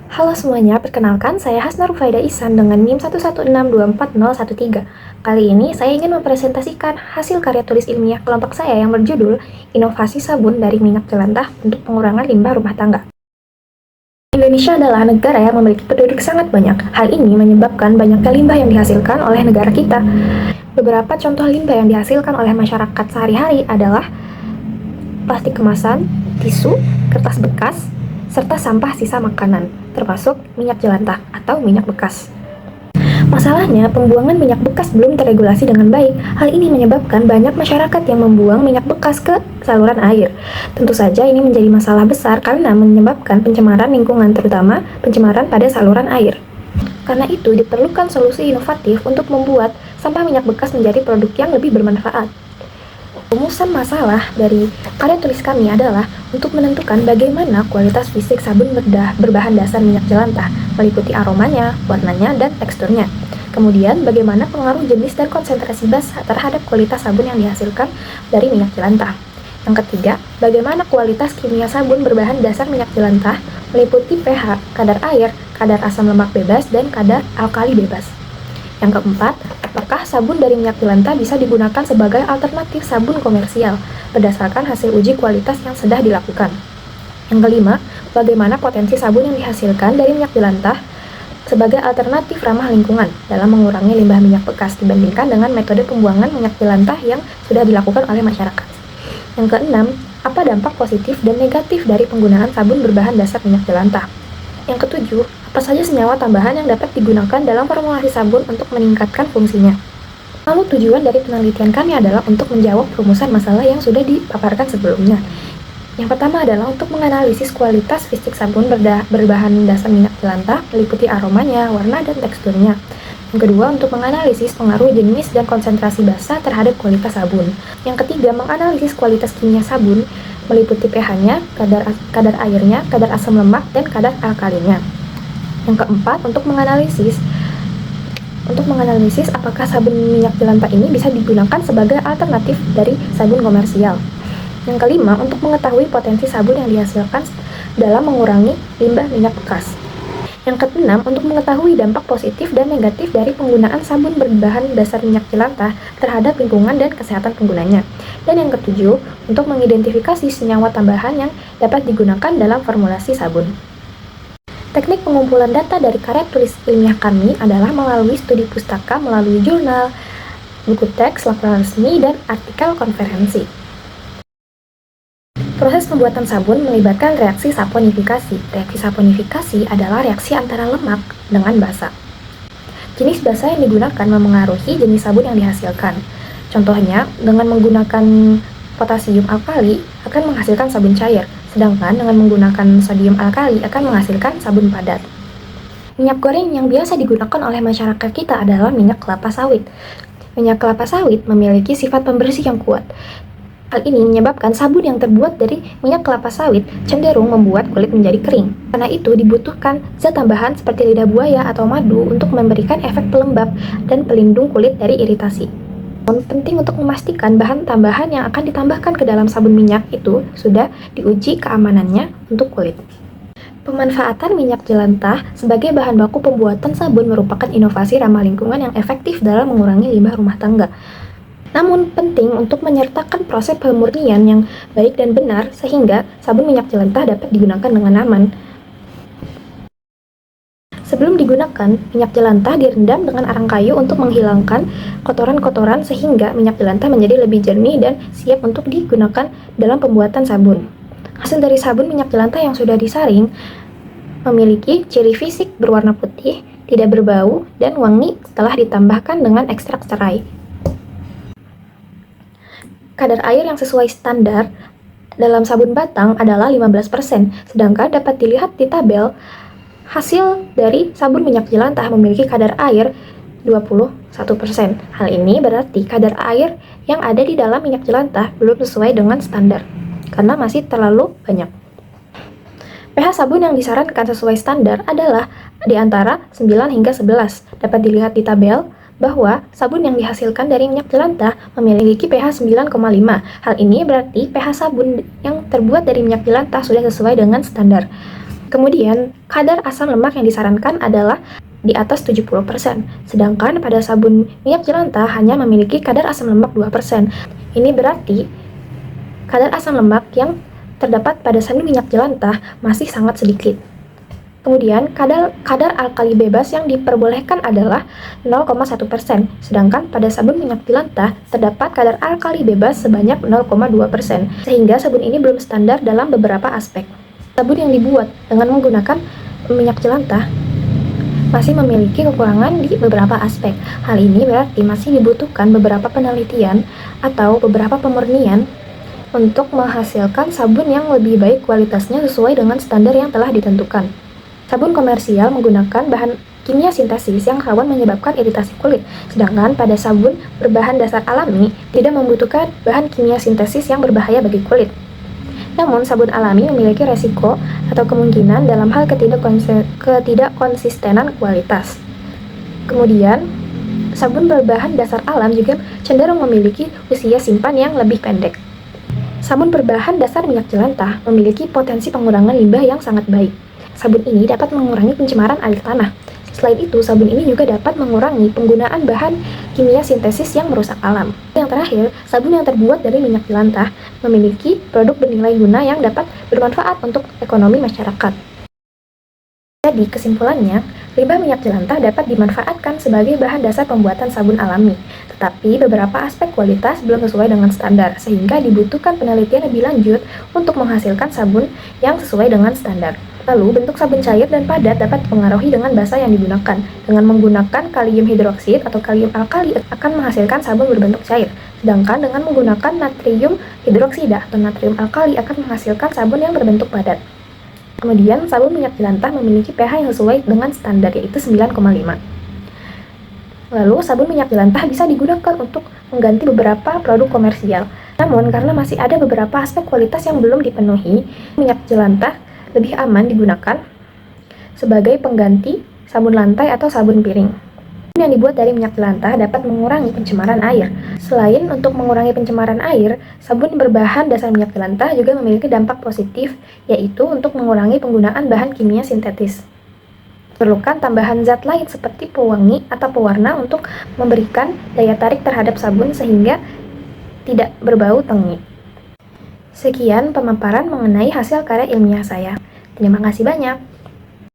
Halo semuanya, perkenalkan saya Hasna Rufaida Ihsan dengan NIM 116240013. Kali ini saya ingin mempresentasikan hasil karya tulis ilmiah kelompok saya yang berjudul Inovasi Sabun dari Minyak Jelantah untuk Pengurangan Limbah Rumah Tangga. Indonesia adalah negara yang memiliki penduduk sangat banyak. Hal ini menyebabkan banyaknya limbah yang dihasilkan oleh negara kita. Beberapa contoh limbah yang dihasilkan oleh masyarakat sehari-hari adalah plastik kemasan, tisu, kertas bekas, serta sampah sisa makanan, termasuk minyak jelantah atau minyak bekas. Masalahnya, pembuangan minyak bekas belum terregulasi dengan baik. Hal ini menyebabkan banyak masyarakat yang membuang minyak bekas ke saluran air. Tentu saja ini menjadi masalah besar karena menyebabkan pencemaran lingkungan, terutama pencemaran pada saluran air. Karena itu, diperlukan solusi inovatif untuk membuat sampah minyak bekas menjadi produk yang lebih bermanfaat. Rumusan masalah dari karya tulis kami adalah untuk menentukan bagaimana kualitas fisik sabun berbahan dasar minyak jelantah, meliputi aromanya, warnanya, dan teksturnya. Kemudian, bagaimana pengaruh jenis dan konsentrasi basa terhadap kualitas sabun yang dihasilkan dari minyak jelantah. Yang ketiga, bagaimana kualitas kimia sabun berbahan dasar minyak jelantah, meliputi pH, kadar air, kadar asam lemak bebas, dan kadar alkali bebas. Yang keempat, apakah sabun dari minyak jelantah bisa digunakan sebagai alternatif sabun komersial berdasarkan hasil uji kualitas yang sudah dilakukan. Yang kelima, bagaimana potensi sabun yang dihasilkan dari minyak jelantah sebagai alternatif ramah lingkungan dalam mengurangi limbah minyak bekas dibandingkan dengan metode pembuangan minyak jelantah yang sudah dilakukan oleh masyarakat. Yang keenam, apa dampak positif dan negatif dari penggunaan sabun berbahan dasar minyak jelantah. Yang ketujuh, apa saja senyawa tambahan yang dapat digunakan dalam formulasi sabun untuk meningkatkan fungsinya. Lalu tujuan dari penelitian kami adalah untuk menjawab rumusan masalah yang sudah dipaparkan sebelumnya. Yang pertama adalah untuk menganalisis kualitas fisik sabun berbahan dasar minyak jelantah, meliputi aromanya, warna, dan teksturnya. Yang kedua, untuk menganalisis pengaruh jenis dan konsentrasi basa terhadap kualitas sabun. Yang ketiga, menganalisis kualitas kimia sabun, meliputi pH-nya, kadar airnya, kadar asam lemak, dan kadar alkalinya. Yang keempat, untuk menganalisis apakah sabun minyak jelantah ini bisa digunakan sebagai alternatif dari sabun komersial. Yang kelima, untuk mengetahui potensi sabun yang dihasilkan dalam mengurangi limbah minyak bekas. Yang keenam, untuk mengetahui dampak positif dan negatif dari penggunaan sabun berbahan dasar minyak jelantah terhadap lingkungan dan kesehatan penggunanya. Dan yang ketujuh, untuk mengidentifikasi senyawa tambahan yang dapat digunakan dalam formulasi sabun. Teknik pengumpulan data dari karya tulis ilmiah kami adalah melalui studi pustaka, melalui jurnal, buku teks, laporan resmi, dan artikel konferensi. Proses pembuatan sabun melibatkan reaksi saponifikasi. Reaksi saponifikasi adalah reaksi antara lemak dengan basa. Jenis basa yang digunakan memengaruhi jenis sabun yang dihasilkan. Contohnya, dengan menggunakan potasium alkali akan menghasilkan sabun cair, sedangkan dengan menggunakan sodium alkali akan menghasilkan sabun padat. Minyak goreng yang biasa digunakan oleh masyarakat kita adalah minyak kelapa sawit. Minyak kelapa sawit memiliki sifat pembersih yang kuat. Hal ini menyebabkan sabun yang terbuat dari minyak kelapa sawit cenderung membuat kulit menjadi kering. Karena itu dibutuhkan zat tambahan seperti lidah buaya atau madu untuk memberikan efek pelembab dan pelindung kulit dari iritasi. Penting untuk memastikan bahan tambahan yang akan ditambahkan ke dalam sabun minyak itu sudah diuji keamanannya untuk kulit. Pemanfaatan minyak jelantah sebagai bahan baku pembuatan sabun merupakan inovasi ramah lingkungan yang efektif dalam mengurangi limbah rumah tangga. Namun, penting untuk menyertakan proses pemurnian yang baik dan benar sehingga sabun minyak jelantah dapat digunakan dengan aman. Sebelum digunakan, minyak jelantah direndam dengan arang kayu untuk menghilangkan kotoran-kotoran sehingga minyak jelantah menjadi lebih jernih dan siap untuk digunakan dalam pembuatan sabun. Hasil dari sabun minyak jelantah yang sudah disaring memiliki ciri fisik berwarna putih, tidak berbau, dan wangi setelah ditambahkan dengan ekstrak serai. Kadar air yang sesuai standar dalam sabun batang adalah 15%, sedangkan dapat dilihat di tabel hasil dari sabun minyak jelantah memiliki kadar air 21%. Hal ini berarti kadar air yang ada di dalam minyak jelantah belum sesuai dengan standar, karena masih terlalu banyak. pH sabun yang disarankan sesuai standar adalah di antara 9 hingga 11. Dapat dilihat di tabel bahwa sabun yang dihasilkan dari minyak jelantah memiliki pH 9,5. Hal ini berarti pH sabun yang terbuat dari minyak jelantah sudah sesuai dengan standar. Kemudian, kadar asam lemak yang disarankan adalah di atas 70%, sedangkan pada sabun minyak jelantah hanya memiliki kadar asam lemak 2%. Ini berarti kadar asam lemak yang terdapat pada sabun minyak jelantah masih sangat sedikit. Kemudian, kadar alkali bebas yang diperbolehkan adalah 0,1%, sedangkan pada sabun minyak jelantah terdapat kadar alkali bebas sebanyak 0,2%, sehingga sabun ini belum standar dalam beberapa aspek. Sabun yang dibuat dengan menggunakan minyak jelantah masih memiliki kekurangan di beberapa aspek. Hal ini berarti masih dibutuhkan beberapa penelitian atau beberapa pemurnian untuk menghasilkan sabun yang lebih baik kualitasnya sesuai dengan standar yang telah ditentukan. Sabun komersial menggunakan bahan kimia sintesis yang rawan menyebabkan iritasi kulit, sedangkan pada sabun berbahan dasar alami tidak membutuhkan bahan kimia sintesis yang berbahaya bagi kulit. Namun, sabun alami memiliki resiko atau kemungkinan dalam hal ketidakkonsistenan kualitas. Kemudian, sabun berbahan dasar alam juga cenderung memiliki usia simpan yang lebih pendek. Sabun berbahan dasar minyak jelantah memiliki potensi pengurangan limbah yang sangat baik. Sabun ini dapat mengurangi pencemaran air tanah. Selain itu, sabun ini juga dapat mengurangi penggunaan bahan kimia sintesis yang merusak alam. Yang terakhir, sabun yang terbuat dari minyak jelantah memiliki produk bernilai guna yang dapat bermanfaat untuk ekonomi masyarakat. Jadi, kesimpulannya, limbah minyak jelantah dapat dimanfaatkan sebagai bahan dasar pembuatan sabun alami, tetapi beberapa aspek kualitas belum sesuai dengan standar, sehingga dibutuhkan penelitian lebih lanjut untuk menghasilkan sabun yang sesuai dengan standar. Lalu, bentuk sabun cair dan padat dapat dipengaruhi dengan basa yang digunakan. Dengan menggunakan kalium hidroksida atau kalium alkali akan menghasilkan sabun berbentuk cair, sedangkan dengan menggunakan natrium hidroksida atau natrium alkali akan menghasilkan sabun yang berbentuk padat. Kemudian, sabun minyak jelantah memiliki pH yang sesuai dengan standar, yaitu 9,5. Lalu, sabun minyak jelantah bisa digunakan untuk mengganti beberapa produk komersial. Namun, karena masih ada beberapa aspek kualitas yang belum dipenuhi, minyak jelantah lebih aman digunakan sebagai pengganti sabun lantai atau sabun piring. Sabun yang dibuat dari minyak jelantah dapat mengurangi pencemaran air. Selain untuk mengurangi pencemaran air, sabun berbahan dasar minyak jelantah juga memiliki dampak positif, yaitu untuk mengurangi penggunaan bahan kimia sintetis. Perlukan tambahan zat lain seperti pewangi atau pewarna untuk memberikan daya tarik terhadap sabun sehingga tidak berbau tengi. Sekian pemaparan mengenai hasil karya ilmiah saya. Terima kasih banyak.